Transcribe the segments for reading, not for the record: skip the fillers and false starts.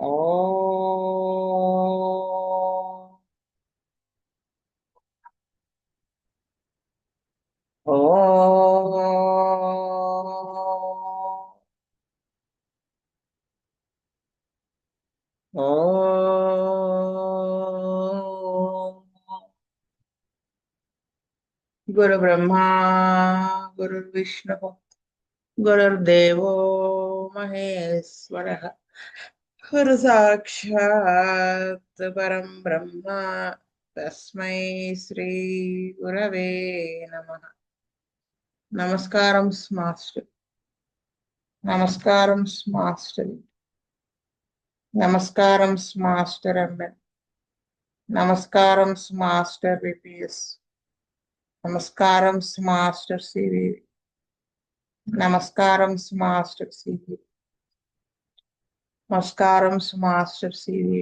ఓం గురు బ్రహ్మా గురు విష్ణు గురుర్దేవో మహేశ్వర గురు సాక్షాత్ పరం బ్రహ్మ తస్మై శ్రీ గురవే నమః. నమస్కారం మాస్టర్. నమస్కారం మాస్టర్. నమస్కారం మాస్టర్ ఎంఎన్. నమస్కారం మాస్టర్ విపిఎస్. నమస్కారం మాస్టర్ సివి. నమస్కారం మాస్టర్ సివి. నమస్కారం మాస్టర్ సివి.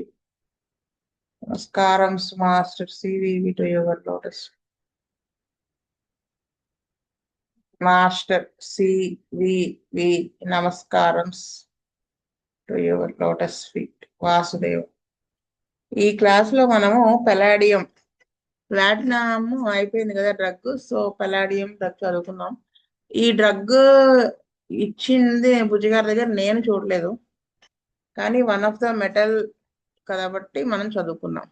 నమస్కారం master CV to your lotus. Master CV నమస్కారం to your lotus feet. Vasudev. ఈ క్లాస్ లో మనము పెలాడియం ప్లాటినమ్ అయిపోయింది కదా డ్రగ్. సో పెలాడియం డ్రగ్ చదువుకున్నాం. ఈ డ్రగ్ ఇచ్చింది బుజ్జి గారి దగ్గర నేను చూడలేదు, కానీ వన్ ఆఫ్ ద మెటల్ కాబట్టి మనం చదువుకున్నాం.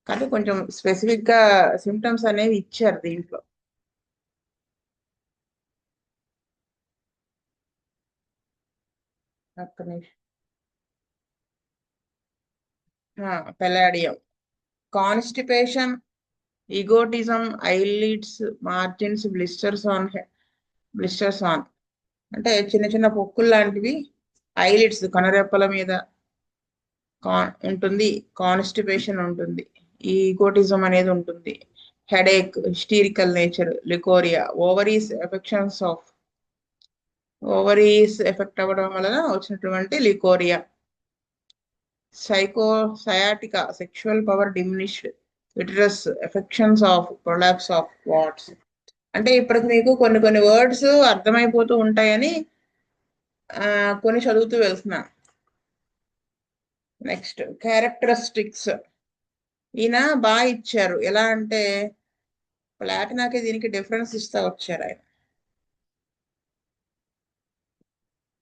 కానీ కొంచెం స్పెసిఫిక్ గా సిమ్టమ్స్ అనేవి ఇచ్చారు దీంట్లో. ఒక్క నిమిషం. Palladium constipation, egotism, eyelids margins, blisters on అంటే చిన్న చిన్న పొక్కులు లాంటివి ఐలిడ్స్ కనురెప్పల మీద ఉంటుంది. కాన్స్టిపేషన్ ఉంటుంది, ఈగోటిజం అనేది ఉంటుంది, headache, hysterical nature, leucorrhoea, ovaries effect అవ్వడం వలన వచ్చినటువంటి leucorrhoea, sciatica, sexual power diminished, uterus, affections of prolapse of warts. అంటే ఇప్పటికి మీకు కొన్ని కొన్ని వర్డ్స్ అర్థమైపోతూ ఉంటాయని కొన్ని చదువుతూ వెళ్తున్నా. Next characteristics. ఈయన బాగా ఇచ్చారు. ఎలా అంటే ప్లాటినాకి దీనికి డిఫరెన్స్ ఇస్తా వచ్చారు ఆయన.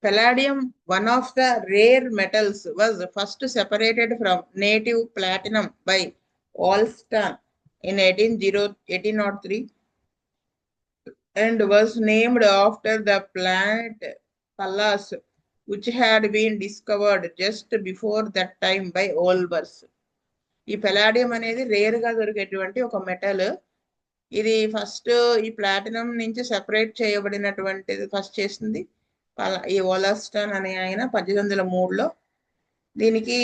Palladium, one of the rare metals, was first separated from native platinum by Wollaston in 1803 and was named after the planet Pallas, which had been discovered just before that time by Olbers. ఈ palladium అనేది rare గా దొరికేటువంటి ఒక metal. ఇది first ఈ platinum నుంచి separate చేయబడినటువంటిది first చేసింది ఈ ఓలాస్టన్ అనే ఆయన 1803లో. దీనికి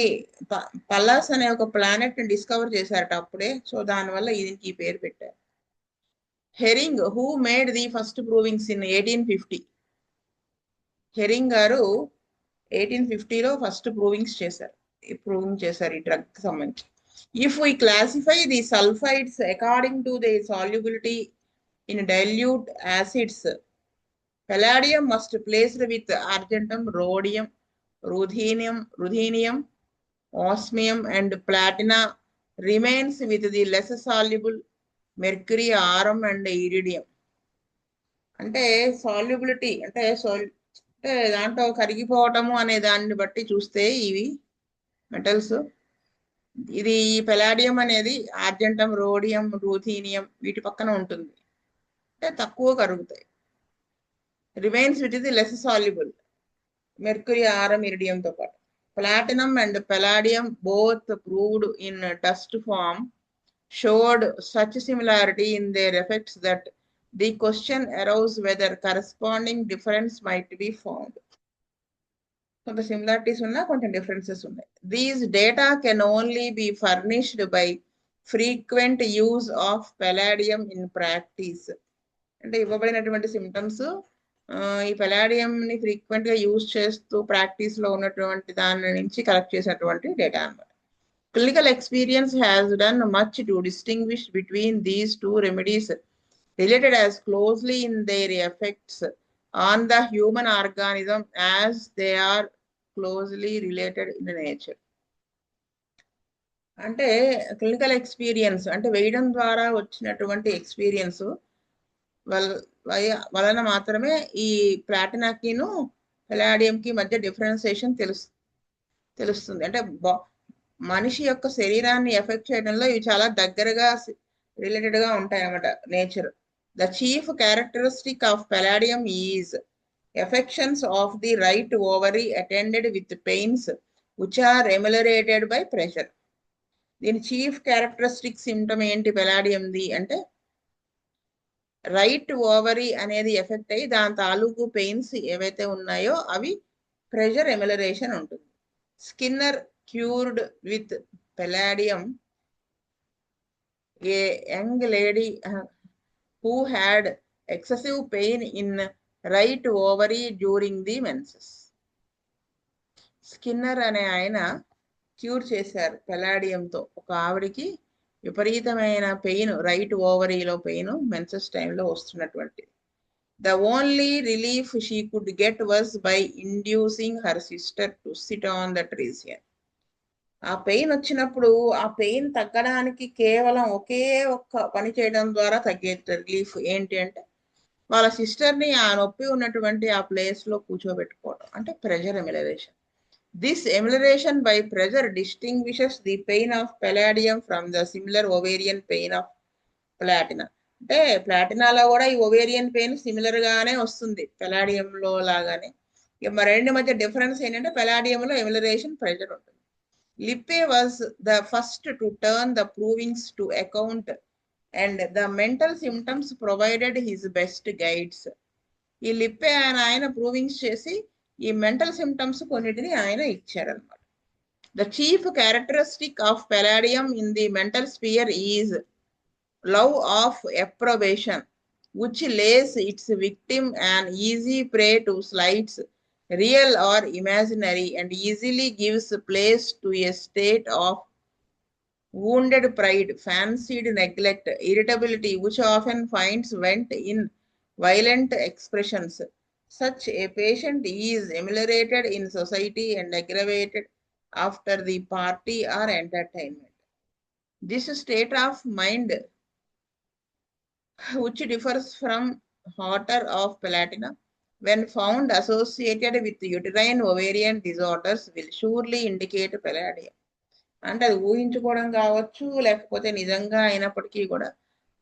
పల్లాస్ అనే ఒక ప్లానెట్ ని డిస్కవర్ చేశారట అప్పుడే. సో దానివల్ల దీనికి ఈ పేరు పెట్టారు. Herring, who made the first provings in 1850. Herring గారు 1850లో ఫస్ట్ ప్రూవింగ్ చేశారు ఈ డ్రగ్ కి సంబంధించి. If we classify the sulfides according to their solubility in dilute acids, palladium must be placed with argentum, rhodium, ruthenium, osmium, and platina remains with the less soluble mercury, aurum, and iridium. అంటే solubility అంటే దాంట్లో కరిగిపోవటము అనే దాన్ని బట్టి చూస్తే ఇవి metals, ఇది palladium అనేది ఆర్జెంటం, రోడియం, రూథీనియం వీటి పక్కన ఉంటుంది, అంటే తక్కువ కరుగుతాయి. Remains with is less soluble mercury, aurum, ఇరిడియంతో పాటు. Platinum and palladium both proved in dust form showed such similarity in their effects that the question arose whether corresponding difference might be found. కొంత similarities ఉన్నా కొంచెం differences ఉన్నాయి. These data can only be furnished by frequent use of palladium in practice. అంటే ఇవ్వబడినటువంటి symptoms ఈ palladium ని frequent గా use చేస్తూ ప్రాక్టీస్ లో ఉన్నటువంటి దాని నుంచి కలెక్ట్ చేసినటువంటి డేటా అన్నమాట. Clinical experience has done much to distinguish between these two remedies, related as closely in their effects on the human organism as they are closely related in nature. అంటే clinical experience అంటే వేయడం ద్వారా వచ్చినటువంటి experience వలన మాత్రమే ఈ ప్లాటినాకిను పెలాడియంకి మధ్య differentiation తెలుస్తుంది. అంటే మనిషి యొక్క శరీరాన్ని ఎఫెక్ట్ చేయడంలో ఇవి చాలా దగ్గరగా రిలేటెడ్గా ఉంటాయి అన్నమాట nature. The chief characteristic of palladium is affections of the right ovary attended with pains which are ameliorated by pressure. దీని చీఫ్ క్యారెక్టరిస్టిక్ సిమ్టమ్ ఏంటి పెలాడియంది అంటే రైట్ ఓవరీ అనేది ఎఫెక్ట్ అయ్యి దాని తాలూకు పెయిన్స్ ఏవైతే ఉన్నాయో అవి ప్రెషర్ ఎమ్యులరేషన్ ఉంటుంది. Skinner cured with palladium a young lady who had excessive pain in right ovary during the menses. Skinner అనే ఆయన క్యూర్ చేశారు పెలాడియంతో ఒక ఆవిడికి విపరీతమైన పెయిన్ రైట్ ఓవరీలో పెయిన్ మెన్సెస్ టైంలో వస్తున్నటువంటి. The only relief she could get was by inducing her sister to sit on the ట్రీసియన్. ఆ పెయిన్ వచ్చినప్పుడు ఆ పెయిన్ తగ్గడానికి కేవలం ఒకే ఒక్క పని చేయడం ద్వారా తగ్గే రిలీఫ్ ఏంటి అంటే వాళ్ళ సిస్టర్ని ఆ నొప్పి ఉన్నటువంటి ఆ ప్లేస్లో కూర్చోబెట్టుకోవడం అంటే pressure ఎమ్యులరేషన్. This emulation by pressure distinguishes the pain of palladium from the similar ovarian pain of platina. అంటే ప్లాటినాలో కూడా ఈ ఓవేరియన్ పెయిన్ సిమిలర్ గానే వస్తుంది పెలాడియంలో లాగానే. ఇక మరి రెండు మధ్య డిఫరెన్స్ ఏంటంటే పెలాడియంలో ఎమ్యులరేషన్ ప్రెషర్ ఉంటుంది. Lippe was the first to turn the provings to account and the mental symptoms provided his best guides. ఈ లిప్పే ఆయన ప్రూవింగ్స్ చేసి ఈ మెంటల్ సిమ్టమ్స్ కొన్నిటిని ఆయన ఇచ్చారనమాట. The chief characteristic of palladium in the mental sphere is love of approbation which lays its victim an easy prey to slights real or imaginary and easily gives place to a state of wounded pride, fancied neglect, irritability which often finds vent in violent expressions. Such a patient is ameliorated in society and aggravated after the party or entertainment. This state of mind, which differs from horror of palatina, when found associated with uterine ovarian disorders, will surely indicate palladium. అంటే అది ఊహించుకోవడం కావచ్చు లేకపోతే నిజంగా అయినప్పటికీ కూడా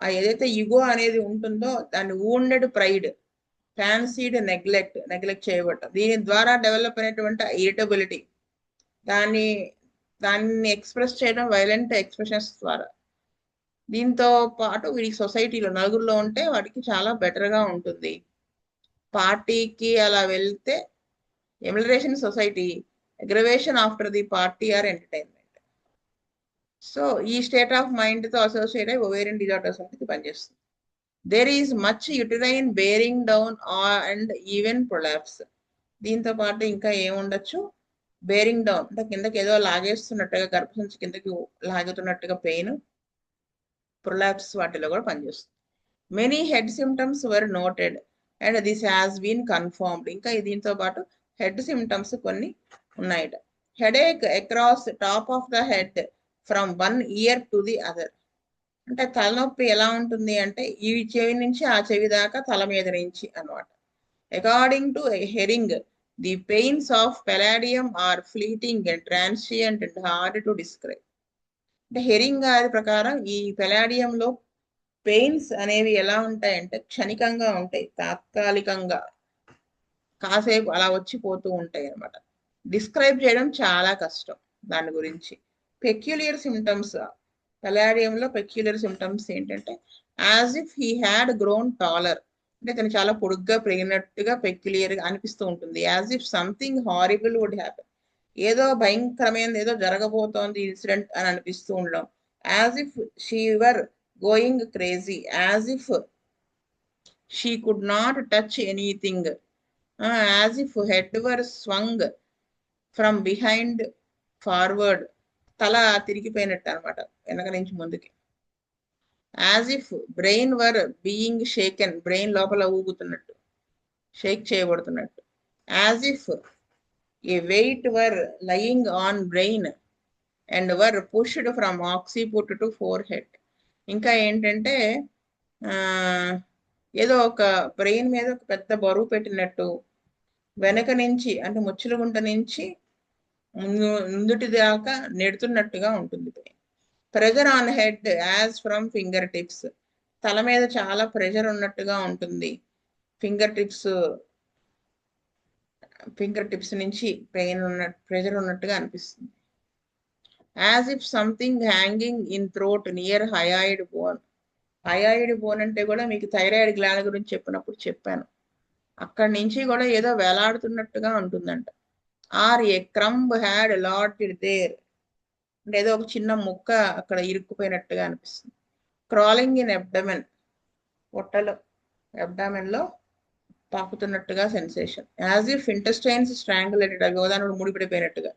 ఆ ఏదైతే ఇగో అనేది ఉంటుందో దాన్ని వూండెడ్ ప్రైడ్, ఫ్యాన్సీడ్ నెగ్లెక్ట్ చేయబడటం, దీని ద్వారా డెవలప్ అయినటువంటి ఇరిటబిలిటీ, దాన్ని ఎక్స్ప్రెస్ చేయడం వైలెంట్ ఎక్స్ప్రెషన్స్ ద్వారా. దీంతో పాటు వీడికి సొసైటీలో నలుగురిలో ఉంటే వాడికి చాలా బెటర్గా ఉంటుంది. పార్టీకి అలా వెళ్తే amelioration society, aggravation after the party or entertainment. So ఈ స్టేట్ ఆఫ్ మైండ్తో అసోసియేట్ అయ్యి ఓవేరియన్ డిజార్డర్స్ అనేది పనిచేస్తుంది. There is much uterine bearing down and even prolapse. దీంతో పాటు ఇంకా ఏముండొచ్చు, బేరింగ్ డౌన్ అంటే కిందకి ఏదో లాగేస్తున్నట్టుగా, గర్భసంచి కిందకి లాగుతున్నట్టుగా పెయిన్, ప్రొలాప్స్ వాటిలో కూడా పనిచేస్తుంది. Many head symptoms were noted and this has been confirmed. ఇంకా దీంతో పాటు హెడ్ సిమ్టమ్స్ కొన్ని ఉన్నాయట. Headache across top of the head from one ear to the other. అంటే తలనొప్పి ఎలా ఉంటుంది అంటే ఈ చెవి నుంచి ఆ చెవి దాకా తల మీద నుంచి అనమాట. According to Hering the pains of palladium are fleeting and transient and hard to describe. అంటే హెరింగ్ గారి ప్రకారం ఈ పెలాడియంలో పెయిన్స్ అనేవి ఎలా ఉంటాయంటే క్షణికంగా ఉంటాయి, తాత్కాలికంగా కాసేపు అలా వచ్చిపోతూ ఉంటాయి అనమాట. డిస్క్రైబ్ చేయడం చాలా కష్టం దాని గురించి. పెక్యులియర్ సిమ్టమ్స్, పెలాడియంలో పెక్యులర్ సిమ్టమ్స్ ఏంటంటే as if he had grown taller, అంటే తను చాలా పొడుగ్గా పెరిగినట్టుగా పెక్యులియర్గా అనిపిస్తూ ఉంటుంది. As if something horrible would happen, ఏదో భయంకరమైనది ఏదో జరగబోతోంది ఇన్సిడెంట్ అని అనిపిస్తూ ఉండడం. As if she were going crazy, as if she could not touch anything, as if head were swung from behind forward, తల తిరిగిపోయినట్టు అనమాట వెనక నుంచి ముందుకి. As if brain were being షేకెన్, brain లోపల ఊగుతున్నట్టు, షేక్ చేయబడుతున్నట్టు. As if A weight were lying on brain and were pushed from occiput to forehead. ఇంకా ఏంటంటే ఏదో ఒక బ్రెయిన్ మీద ఒక పెద్ద బరువు పెట్టినట్టు వెనక నుంచి అంటే ముచ్చుల గుంట నుంచి ముందుటి దాకా నెడుతున్నట్టుగా ఉంటుంది. Pressure on head as from finger tips, తల మీద చాలా ప్రెషర్ ఉన్నట్టుగా ఉంటుంది. ఫింగర్ టిప్స్ నుంచి ప్రెషర్ ఉన్నట్టుగా అనిపిస్తుంది. As if something hanging in throat near hyoid bone. Hyoid bone అంటే కూడా మీకు థైరాయిడ్ గ్లాండ్ గురించి చెప్పినప్పుడు చెప్పాను. అక్కడి నుంచి కూడా ఏదో వేలాడుతున్నట్టుగా ఉంటుందంట. Or a crumb had lodged there, అంటే ఏదో ఒక చిన్న ముక్క అక్కడ ఇరుక్కుపోయినట్టుగా అనిపిస్తుంది. క్రాలింగ్ ఇన్ అబ్డమెన్, పొట్టలో అబ్డామెన్ లో పాకుతున్నట్టుగా sensation. As if intestines strangulated, గోదానుడు ముడిపడిపోయినట్టుగా.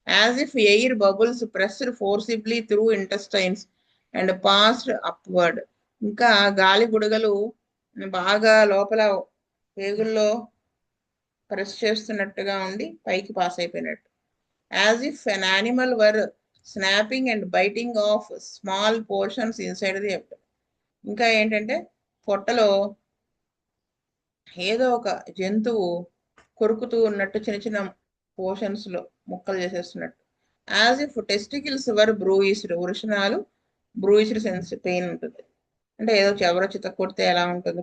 As if air bubbles pressed forcibly through intestines and passed upward. ఇంకా గాలి బుడగలు బాగా లోపల పేగుల్లో ప్రెస్ చేస్తున్నట్టుగా ఉండి పైకి పాస్ అయిపోయినట్టు. As if an animal were snapping and biting of small portions inside the abdomen. ఇంకా ఏంటంటే పొట్టలో ఏదో ఒక జంతువు కొరుకుతూ ఉన్నట్టు, చిన్న చిన్న పోర్షన్స్ లో ముక్కలు చేసేస్తున్నట్టు. As if testicles were bruised, వృషణాలు బ్రూయిస్డ్ సెన్స్ పెయిన్ ఉంటుంది. అంటే ఏదో ఎవరో చిత్త కొడితే ఎలా ఉంటుంది,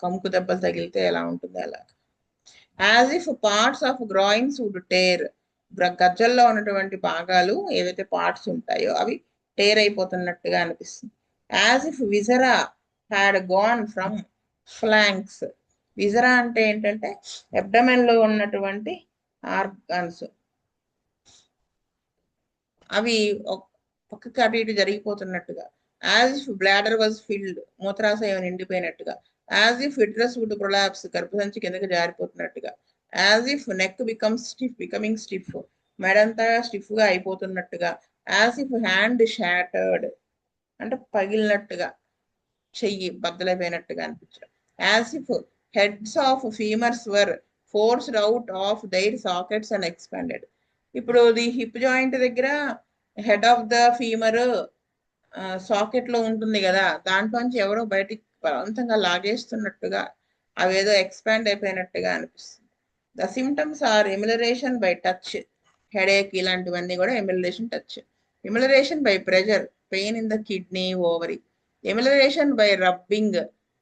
కముకు దెబ్బలు తగిలితే ఎలా ఉంటుంది అలా. As if parts of groins would tear, గజ్జల్లో ఉన్నటువంటి భాగాలు ఏవైతే పార్ట్స్ ఉంటాయో అవి టేర్ అయిపోతున్నట్టుగా అనిపిస్తుంది. As if viscera had gone from flanks. Viscera అంటే ఏంటంటే అబ్డమెన్ లో ఉన్నటువంటి ఆర్గాన్స్, అవి పక్కకి అటు ఇటు జరిగిపోతున్నట్టుగా. As if bladder was filled, మూత్రాశయం నిండిపోయినట్టుగా. As if uterus would prolapse, గర్భసంచి కిందకి జారిపోతున్నట్టుగా. As if neck becoming stiff, మెడంతా స్టిఫ్ గా అయిపోతున్నట్టుగా. యాజ్ ఇఫ్ హ్యాండ్ షాటర్డ్, అంటే పగిలినట్టుగా, చెయ్యి బద్దలైపోయినట్టుగా అనిపించడం. As if heads of femurs were forced out of their sockets and expanded. ఇప్పుడు ది హిప్ జాయింట్ దగ్గర head of the femur socket లో ఉంటుంది కదా, దాంట్లోంచి ఎవరో బయటికి బలవంతంగా లాగేస్తున్నట్టుగా, అవేదో ఎక్స్పాండ్ అయిపోయినట్టుగా అనిపిస్తుంది. The symptoms are amelioration by touch, headache, ఇలాంటివన్నీ కూడా amelioration touch. Amelioration by pressure, pain in the kidney, ovary. Amelioration by rubbing,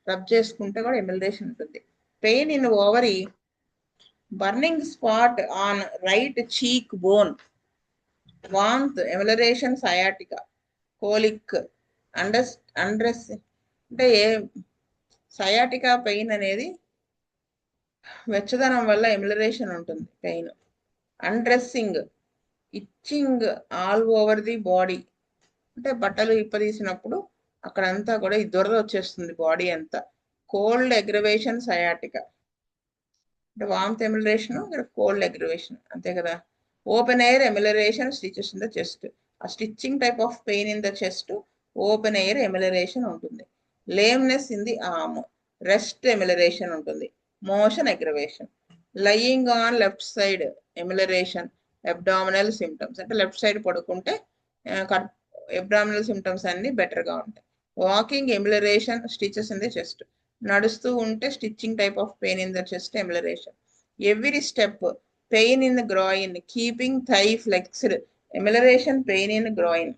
rub చేసుకుంటే కూడా ఎమిలరేషన్ ఉంటుంది. Pain in ovary, burning spot on right cheek bone, warmth, amelioration sciatica, colic, undress అంటే sciatica pain అనేది వెచ్చదనం వల్ల amelioration ఉంటుంది pain. Undressing, itching all over the body, అంటే బట్టలు ఇప్పదీసినప్పుడు అక్కడంతా కూడా ఈ దురద వచ్చేస్తుంది బాడీ అంతా. కోల్డ్ అగ్రవేషన్ సయాటికా, అంటే వామ్త్ ఎమిలరేషన్, ఇక్కడ కోల్డ్ అగ్రవేషన్, అంతే కదా. Open air amelioration stitches in the chest, a stitching type of pain in the chest, open air amelioration ఉంటుంది. Lameness in the arm, rest amelioration ఉంటుంది. Motion aggravation. Lying on left side amelioration, abdominal symptoms, అంటే left side పడుకుంటే abdominal symptoms అన్ని better గా ఉంటాయి. Walking amelioration stitches in the chest, నడుస్తూ ఉంటే stitching type of pain in the chest amelioration. Every step pain in groin, keeping thigh flexed, amelioration pain in groin.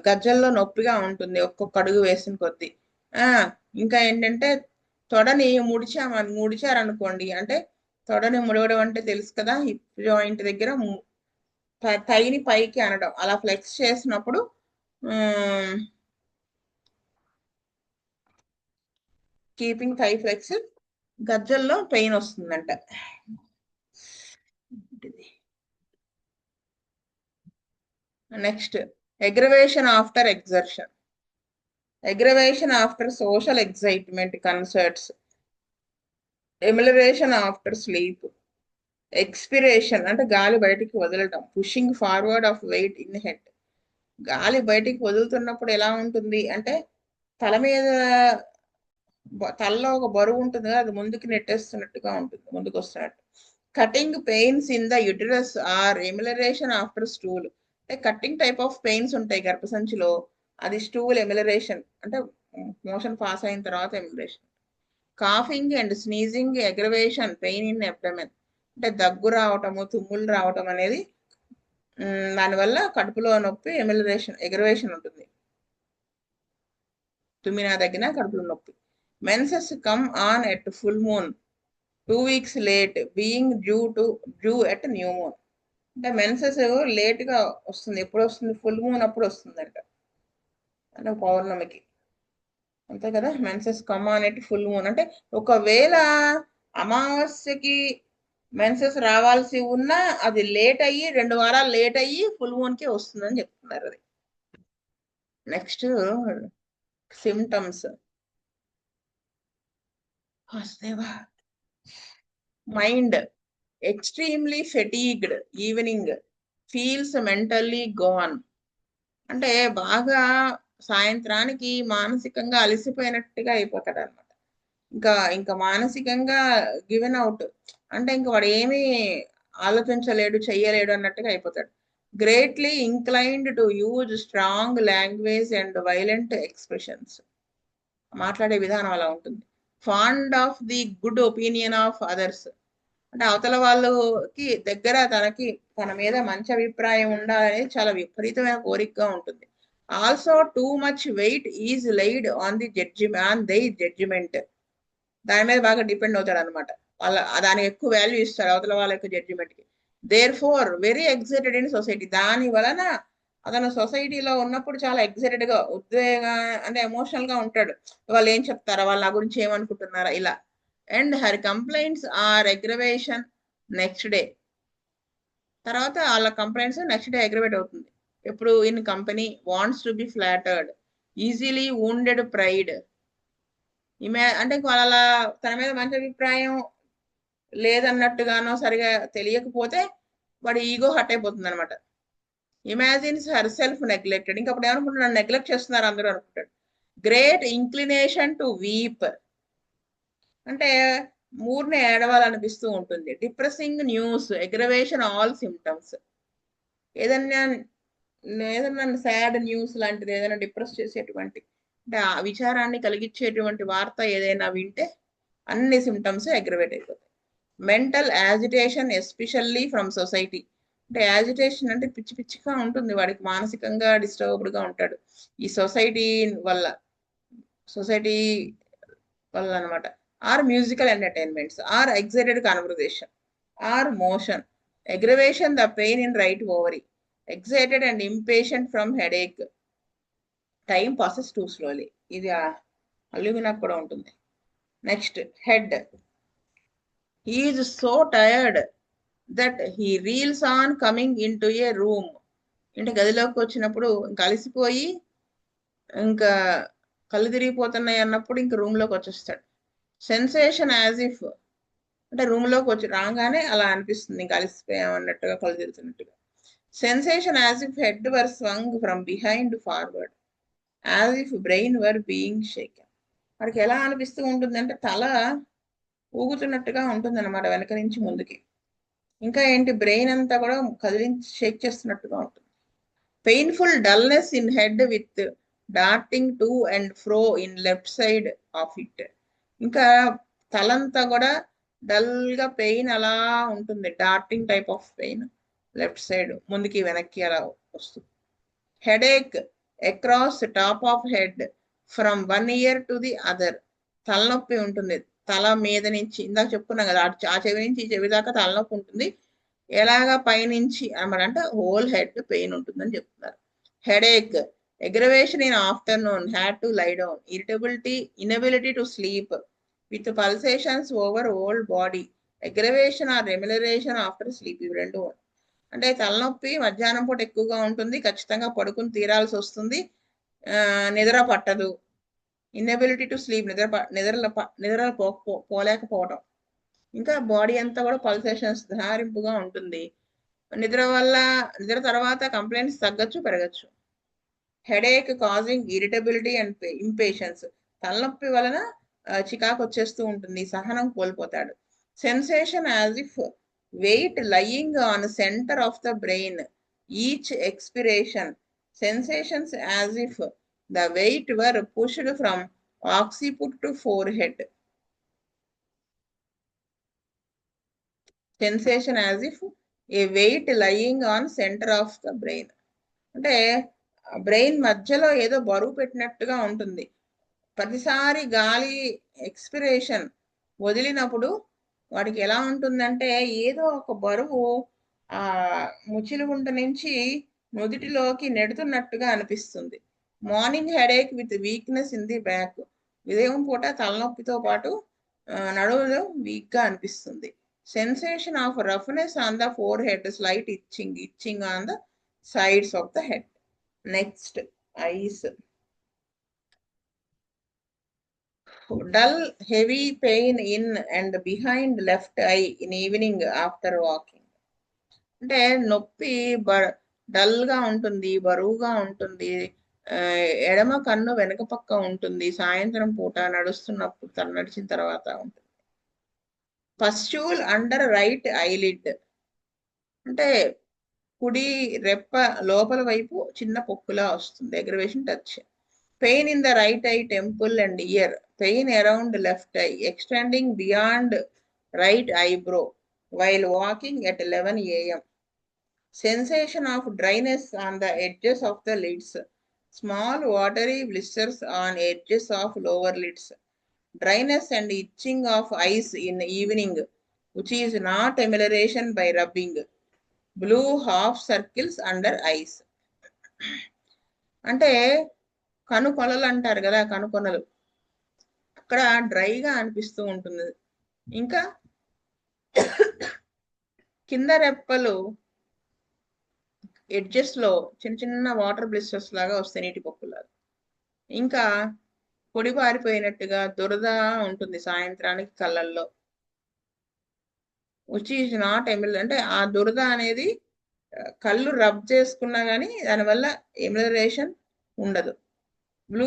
గజ్జల్లో నొప్పిగా ఉంటుంది ఒక్కొక్క అడుగు వేసిన కొద్దీ. ఇంకా ఏంటంటే తొడని ముడిచారనుకోండి, అంటే తొడని ముడవడం అంటే తెలుసు కదా, హిప్ జాయింట్ దగ్గర థైని పైకి అనడం, అలా ఫ్లెక్స్ చేసినప్పుడు కీపింగ్ థై ఫ్లెక్స్, గజ్జల్లో పెయిన్ వస్తుందంట. Next aggravation after exertion, aggravation after social excitement, concerts, amelioration after sleep. Expiration అంటే గాలి బయటికి వదలటం, pushing forward of weight in head. గాలి బయటికి వదులుతున్నప్పుడు ఎలా ఉంటుంది అంటే తల మీద, తలలో ఒక బరువు ఉంటుంది కదా, అది ముందుకు నెట్టేస్తున్నట్టుగా ఉంటుంది, ముందుకు వస్తున్నట్టు. Cutting pains in the uterus are amelioration after stool. అంటే కట్టింగ్ టైప్ ఆఫ్ పెయిన్స్ ఉంటాయి గర్భసంచిలో, అది స్టూల్ ఎమిలరేషన్ అంటే మోషన్ పాస్ అయిన తర్వాత amelioration. Coughing and sneezing aggravation pain in abdomen. అంటే దగ్గు రావటము తుమ్ములు రావటం అనేది దానివల్ల కడుపులో నొప్పి ఎగ్రవేషన్ ఉంటుంది. తుమ్మినా దగ్గిన కడుపులో నొప్పి. Menses come on at full moon 2 weeks late being due at new moon. అంటే మెన్సెస్ లేట్ గా వస్తుంది. ఎప్పుడు వస్తుంది? ఫుల్ మూన్ అప్పుడు వస్తుందంట, అంటే పౌర్ణమికి. అంతే కదా, menses come on at full moon అంటే ఒకవేళ అమావాస్యకి మెన్సెస్ రావాల్సి ఉన్నా అది లేట్ అయ్యి 2 వారాలు లేట్ అయ్యి ఫుల్ మూన్ కి వస్తుందని చెప్తున్నారు. అది next symptoms. Mind extremely fatigued evening, feels mentally gone. అంటే బాగా సాయంత్రానికి మానసికంగా అలసిపోయినట్టుగా అయిపోతాడు అనమాట. ఇంకా మానసికంగా గివెన్ అవుట్, అంటే ఇంక వాడు ఏమీ ఆలోచించలేడు చెయ్యలేడు అన్నట్టుగా అయిపోతాడు. Greatly inclined to use strong language and violent expressions. మాట్లాడే విధానం అలా ఉంటుంది. Fond of the good opinion of others. అంటే అవతల వాళ్ళకి దగ్గర తన మీద మంచి అభిప్రాయం ఉండాలనేది చాలా విపరీతమైన కోరికగా ఉంటుంది. Also too much weight is laid on the judgment. దాని మీద బాగా డిపెండ్ అవుతాడు అనమాట. దానికి ఎక్కువ వాల్యూ ఇస్తాడు అవతల వాళ్ళ యొక్క జడ్జిమెంట్ కి. Therefore very excited in society. దాని వలన అతను సొసైటీలో ఉన్నప్పుడు చాలా ఎగ్జైటెడ్ గా, అంటే ఎమోషనల్ గా ఉంటాడు. వాళ్ళు ఏం చెప్తారా, వాళ్ళ గురించి ఏమనుకుంటున్నారా, ఇలా. And her complaints are aggravation next day. తర్వాత వాళ్ళ కంప్లైంట్స్ నెక్స్ట్ డే అగ్రవేట్ అవుతుంది. ఎప్పుడు? In company, wants to be flattered, easily wounded pride. అంటే వాళ్ళ తన మీద మంచి అభిప్రాయం లేదన్నట్టుగానో సరిగా తెలియకపోతే వాడి ఈగో హట్ అయిపోతుంది అనమాట. Imagines herself neglected. ఇంకా అప్పుడు ఏమనుకుంటున్నాడు, నెగ్లెక్ట్ చేస్తున్నారు అందరూ అనుకుంటాడు. Great inclination to weep. అంటే మూర్ని ఏడవాలనిపిస్తూ ఉంటుంది. Depressing news aggravation all symptoms. ఏదన్నా సాడ్ న్యూస్ లాంటిది, ఏదైనా డిప్రెస్ చేసేటువంటి, అంటే ఆ విచారాన్ని కలిగించేటువంటి వార్త ఏదైనా వింటే అన్ని సిమ్టమ్స్ అగ్రవేట్ అయిపోతాయి. Mental agitation especially from society. అంటే యాజిటేషన్ అంటే పిచ్చి పిచ్చిగా ఉంటుంది, వాడికి మానసికంగా డిస్టర్బ్డ్గా ఉంటాడు ఈ సొసైటీ వల్ల అనమాట. Or musical entertainments, or excited conversation, or motion. Aggravation the pain in right ovary, excited and impatient from headache, time passes too slowly. ఇది అల్యూమినాకు కూడా ఉంటుంది. Next head. He is so tired that he reels on coming into a room. అంటే గదిలోకి వచ్చినప్పుడు ఇంకా అలసిపోయి ఇంకా కళ్ళు తిరిగిపోతున్నాయి అన్నప్పుడు ఇంకా రూమ్లోకి వచ్చేస్తాడు. సెన్సేషన్ యాజ్ ఇఫ్, అంటే రూమ్లోకి వచ్చి రాగానే అలా అనిపిస్తుంది, ఇంకా అలసిపోయాం అన్నట్టుగా, కళ్ళు తిరుగుతున్నట్టుగా. Sensation as if head were swung from behind forward, as if brain were being shaken. వాడికి ఎలా అనిపిస్తూ ఉంటుంది అంటే తల ఊగుతున్నట్టుగా ఉంటుంది అనమాట, వెనక నుంచి ముందుకి. ఇంకా ఏంటి, బ్రెయిన్ అంతా కూడా కదిలించి షేక్ చేస్తున్నట్టుగా ఉంటుంది. Painful dullness in head with darting to and fro in left side of it. ఇంకా తలంతా కూడా డల్ గా పెయిన్ అలా ఉంటుంది, darting type of pain, left side ముందుకి వెనక్కి అలా వస్తుంది. Headache across top of head from one ear to the other. తలనొప్పి ఉంటుంది తల మీద నుంచి, ఇందాక చెప్పుకున్నాం కదా, ఆ చెవి నుంచి ఈ చెవి దాకా తలనొప్పి ఉంటుంది. ఎలాగా పైనుంచి అనమాట, అంటే హోల్ హెడ్ పెయిన్ ఉంటుందని చెప్తున్నారు. Headache, aggravation in afternoon, had to lie down, inability to sleep with pulsations over whole body, aggravation or amelioration after sleep. ఇవి రెండు. అంటే తలనొప్పి మధ్యాహ్నం పూట ఎక్కువగా ఉంటుంది, ఖచ్చితంగా పడుకుని తీరాల్సి వస్తుంది, నిద్ర పట్టదు, ఇన్ఎబిలిటీ టు స్లీప్, నిద్ర పోలేకపోవడం, ఇంకా బాడీ అంతా కూడా పల్సేషన్స్ ధారింపుగా ఉంటుంది. నిద్ర తర్వాత కంప్లైంట్స్ తగ్గచ్చు పెరగచ్చు. Headache causing irritability and impatience. తలనొప్పి వలన చికాకు వచ్చేస్తూ ఉంటుంది, సహనం కోల్పోతాడు. Sensation as if weight lying on center of the brain, each expiration, sensations as if the weight were pushed from occiput to forehead, sensation as if a weight lying on center of the brain. అంటే brain మధ్యలో ఏదో బరువు పెట్టినట్టుగా ఉంటుంది. ప్రతిసారి గాలి expiration వదిలినప్పుడు వాడికి ఎలా ఉంటుందంటే ఏదో ఒక బరువు ఆ ముచిలిగుంట నుంచి నుదిటిలోకి నెడుతున్నట్టుగా అనిపిస్తుంది. Morning headache with weakness in the back, ఉదయం పూట తలనొప్పితో పాటు నడుములో వీక్ గా అనిపిస్తుంది. Sensation of roughness on the four head, slight itching on the sides of the head. Next, eyes. Dull, heavy pain in and behind left eye in evening after walking. అంటే నొప్పి dull గా ఉంటుంది, బరువుగా ఉంటుంది, ఎడమ కన్ను వెనక పక్క ఉంటుంది, సాయంత్రం పూట నడుస్తున్నప్పుడు నడిచిన తర్వాత ఉంటుంది. పస్ట్యూల్ అండర్ రైట్ ఐలిడ్, అంటే కుడి రెప్ప లోపల వైపు చిన్న పొక్కులా వస్తుంది, aggravation touch. Pain in the right I temple and year, pain around left I extending beyond right eyebrow while walking at 11 AM. Sensation of dryness on the edges of the lids, small watery blisters on edges of lower lids. Dryness and itching of eyes in evening, which is not amelioration by rubbing. Blue half circles under eyes, అంటే కనుకొనలు అంటారు కదా, కనుకొనలు అక్కడ డ్రైగా అనిపిస్తూ ఉంటుంది. ఇంకా కింద రెప్పలు ఎడ్జెస్ లో చిన్న చిన్న వాటర్ బ్లిస్టర్స్ లాగా వస్తాయి, నీటి పొక్కులాగా. ఇంకా పొడి పారిపోయినట్టుగా దురద ఉంటుంది సాయంత్రానికి కళ్ళల్లో. విచ్ ఈజ్ నాట్ ఎమిల్, అంటే ఆ దురద అనేది కళ్ళు రబ్ చేసుకున్నా కానీ దానివల్ల ఎమిలరేషన్ ఉండదు. బ్లూ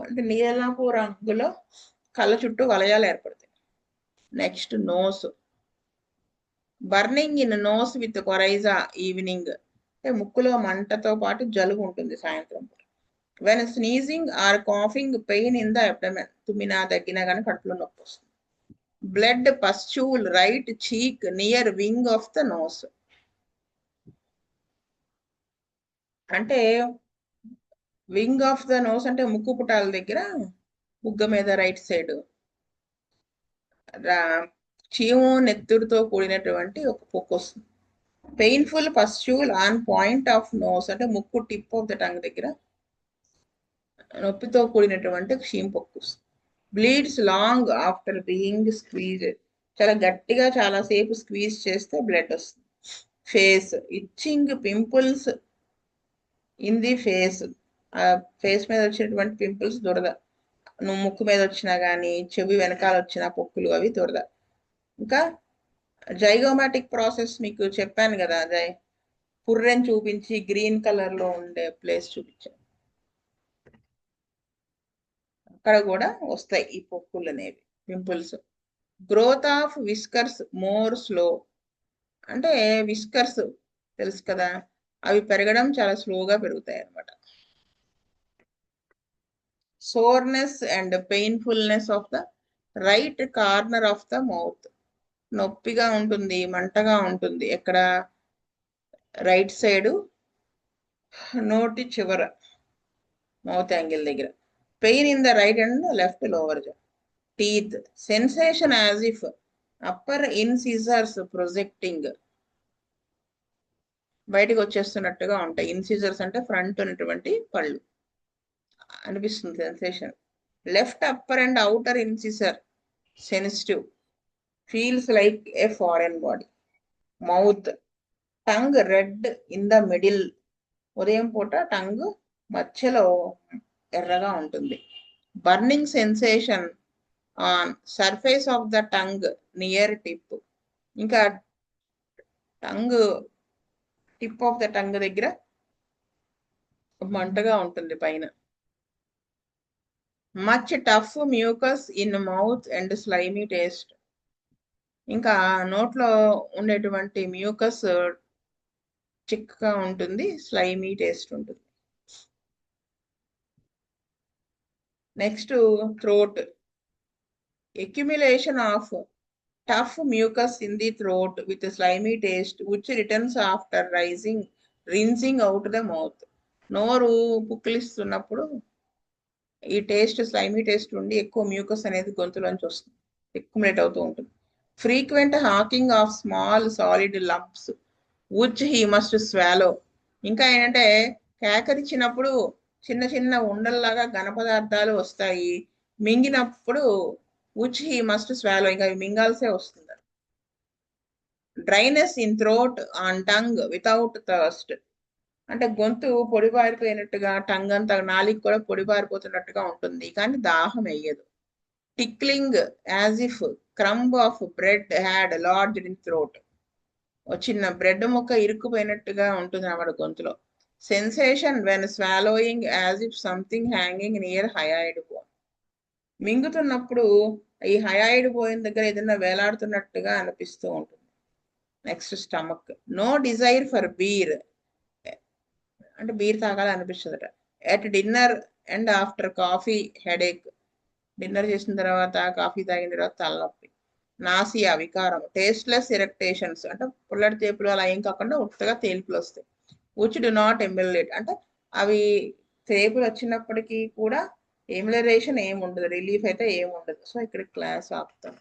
అంటే నీలపు రంగులో కళ్ళ చుట్టూ వలయాలు ఏర్పడతాయి. Next nose. Burning in nose with coryza evening, అంటే ముక్కులో మంటతో పాటు జలుబు ఉంటుంది సాయంత్రం. When sneezing or coughing pain in the abdomen, తుమ్మినా దగ్గినా కానీ కడుపులో నొప్పి వస్తుంది. Blood pustule right cheek near wing of the nose, అంటే వింగ్ ఆఫ్ ద నోస్ అంటే ముక్కు పుటాల దగ్గర బుగ్గ మీద రైట్ సైడ్ చీము నెత్తురుతో కూడినటువంటి ఒక పొక్కు వస్తుంది. Painful pustule on point of nose, అంటే ముక్కు టిప్ ఆఫ్ ద టంగ్ దగ్గర నొప్పితో కూడినటువంటి చీము పొక్కు వస్తుంది. Bleeds long after being squeeze, చాలా గట్టిగా చాలాసేపు స్క్వీజ్ చేస్తే బ్లడ్ వస్తుంది. Face itching pimples in the face, ఆ ఫేస్ మీద వచ్చినటువంటి పింపుల్స్ దురద, నువ్వు ముక్కు మీద వచ్చినా కానీ చెవి వెనకాల వచ్చిన పొక్కులు అవి దురద. ఇంకా జైగోమాటిక్ ప్రాసెస్ మీకు చెప్పాను కదా, పుర్రెని చూపించి గ్రీన్ కలర్ లో ఉండే ప్లేస్ చూపించాను, అక్కడ కూడా వస్తాయి ఈ పొక్కులు అనేవి, pimples. Growth of whiskers more slow, అంటే విస్కర్స్ తెలుసు కదా, అవి పెరగడం చాలా స్లోగా పెరుగుతాయి అన్నమాట. Soreness and painfulness of the right corner of the mouth, నొప్పిగా ఉంటుంది, మంటగా ఉంటుంది ఎక్కడ, రైట్ సైడ్ నోటి చివర మౌత్ యాంగిల్ దగ్గర. Pain in the right and left lower jaw. Teeth sensation as if upper incisors projecting, బయటకు వచ్చేస్తున్నట్టుగా ఉంటాయి. ఇన్సిజర్స్ అంటే ఫ్రంట్ ఉన్నటువంటి పళ్ళు అనిపిస్తుంది sensation. Left upper and outer incisor sensitive, feels like a foreign body. Mouth tongue red in the middle, ఉదయం పూట tongue మధ్యలో ఎర్రగా ఉంటుంది. Burning sensation on surface of the tongue near tip, ఇంకా tongue tip of the tongue దగ్గర మంటగా ఉంటుంది పైన. Much tough mucus in mouth and slimy taste, ఇంకా నోట్లో ఉండేటువంటి మ్యూకస్ చిక్కగా ఉంటుంది, స్లైమీ టేస్ట్ ఉంటుంది. Next throat. Accumulation of tough mucus in the throat with a slimy taste which returns after rinsing out the mouth. నోరు పుక్కిలిస్తున్నప్పుడు ఈ taste slimy taste ఉండి ఎక్కువ మ్యూకస్ అనేది గొంతులోంచి వస్తుంది, ఎక్యుములేట్ అవుతూ ఉంటుంది. Frequent Hawking of small solid lumps which he must swallow. ఇంకా ఏంటంటే కేకరిచ్చినప్పుడు చిన్న చిన్న ఉండల్లాగా ఘన పదార్థాలు వస్తాయి, మింగినప్పుడు విచ్ హీ మస్ట్ స్వాలో, ఇంకా మింగాల్సే వస్తుంది. Dryness in throat on tongue without thirst. అంటే గొంతు పొడిబారిపోయినట్టుగా, టంగ్ అంతా నాలికి కూడా పొడిబారిపోతున్నట్టుగా ఉంటుంది కానీ దాహం వేయదు. Tickling as if crumb of bread had lodged in throat. చిన్న బ్రెడ్ ముక్క ఇరుక్కుపోయినట్టుగా ఉంటుంది అన్నమాట గొంతులో. Sensation when swallowing as if something hanging near hyoid bone. మింగుతున్నప్పుడు ఈ హయాయిడ్ బోన్ దగ్గర ఏదైనా వేలాడుతున్నట్టుగా అనిపిస్తూ ఉంటుంది. Next stomach. No desire for beer, అంటే బీర్ తాగాలి అనిపిస్తుందట. At dinner and after coffee headache. Dinner చేసిన తర్వాత కాఫీ తాగిన తర్వాత తలనొప్పి. నాసియా వికారం. టేస్ట్లెస్ ఇరెక్టేషన్స్, అంటే పుల్లటి తేపులు అలా ఏం కాకుండా ఉత్తగా తేలిపులు వస్తాయి. విచ్ డు నాట్ ఎమిలేట్, అంటే అవి తేపులు వచ్చినప్పటికీ కూడా ఎమిలరేషన్ ఏముండదు, రిలీఫ్ అయితే ఏముండదు. సో ఇక్కడ క్లాస్ ఆపుతాం.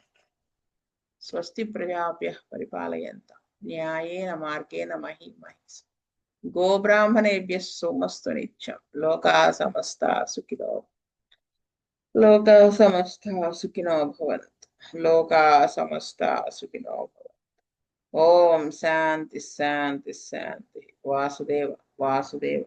స్వస్తి ప్రజాభ్యః పరిపాలయంతాం న్యాయేన మార్గేణ మహీం మహీషాః. గోబ్రాహ్మణేభ్యః సోమస్తు నిత్యం. లోకాః సమస్తాః సుఖినో భవంతు. లోకాః సమస్తాః సుఖినో భవంతు. ఓం శాంతి శాంతి శాంతి. వాసుదేవ వాసుదేవ